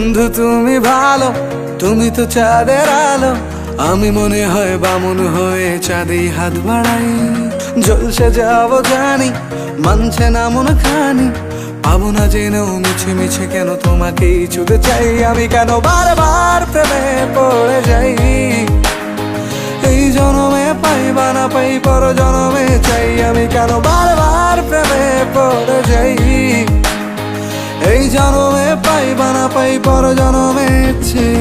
বন্ধু তুমি ভালো, তুমি তো চাঁদের আলো। আমি মনে হয় বামুন হয়ে চাঁদে হাত বাড়াই। জলসে যাবো জানি, মানছে না মন খানি। পাবো না জেনেও মিছে মিছে কেন তোমাকেই ছুতে চাই। আমি কেন বারবার প্রেমে পড়ে যাই। এই জনমে পাই বা না পাই, পর জনমে চাই। আমি কেন বারবার প্রেমে পড়ে যাই। এই জনমে পাই বা না পাই, পর জনমে চাই।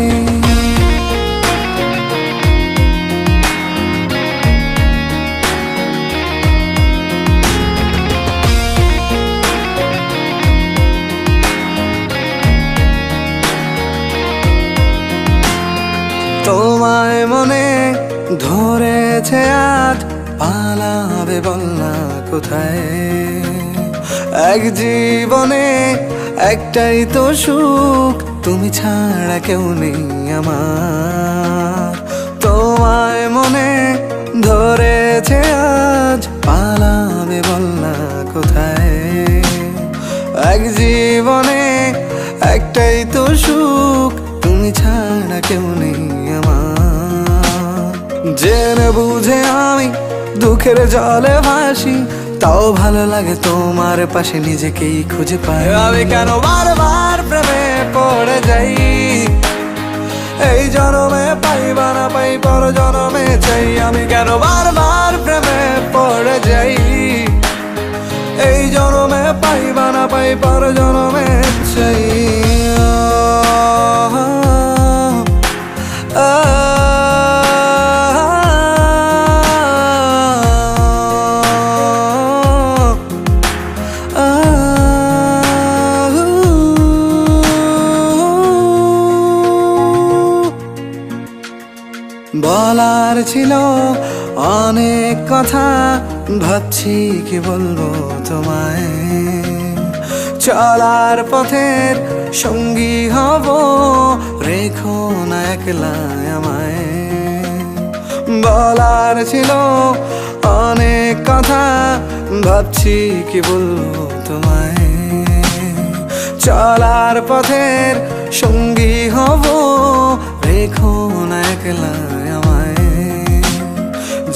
তোমায় মনে ধরেছে আজ, পালাবে বল না কোথায়। এক জীবনে একটাই তো সুখ, তুমি ছাড়া কেউ নেই আমার। তোমায় মনে ধরেছে আজ, পালাবে বল না কোথায়। এক জীবনে একটাই তো সুখ, তুমি ছাড়া কেউ নেই আমার। জেনে বুঝে আমি দুঃখের জলে ভাসি, তাও ভালো লাগে তোমার পাশে নিজেকেই খুঁজে পাই। আমি কেন বারবার প্রেমে পড়ে যাই। এই জনমে পাই বা না পাই, পর জনমে চাই। আমি কেন বারবার প্রেমে পড়ে যাই। এই জনমে পাই বা না পাই, পর জনমে চাই। বলার ছিল অনেক কথা, ভাবছি কি বলবো তোমায়। চলার পথের সঙ্গী হব, রেখো না একলা আমায়। বলার ছিল অনেক কথা, ভাবছি কি বলবো তোমায়। চলার পথের সঙ্গী হব, রেখো না একলা আমায়।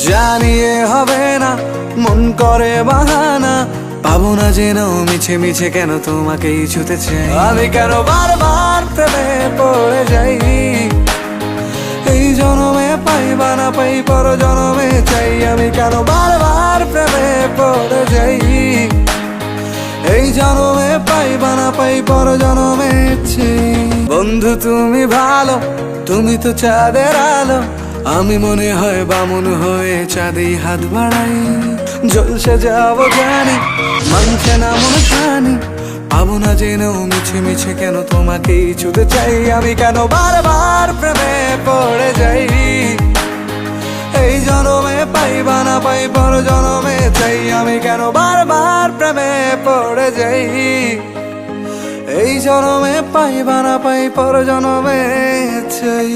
জানিয়ে হবে না, মন করে বাহানা। পাবো না জেনেও মিছে মিছে কেন তোমাকেই ছুতে চাই। আমি কেন বারবার প্রেমে পড়ে যাই। এই জনমে পাই বা না পাই, পর জনমে চাই। আমি কেন বারবার প্রেমে পড়ে যাই। এই জনমে পাই বা না পাই, পর জনমে চাই। বন্ধু তুমি ভালো, তুমি তো চাঁদের আলো। আমি মনে হয় বামুন হয়ে চাঁদে হাত বাড়াই। জলসে যাবো জানি, মানছে না মন খানি। পাবো না জেনেও মিছে মিছে কেন তোমাকেই ছুতে চাই। আমি কেন বারবার প্রেমে পড়ে যাই। এই জনমে পাই বা না পাই, পর জনমে চাই। আমি কেন বারবার প্রেমে পড়ে যাই। এই জনমে পাই বা না পাই, পর জনমে চাই।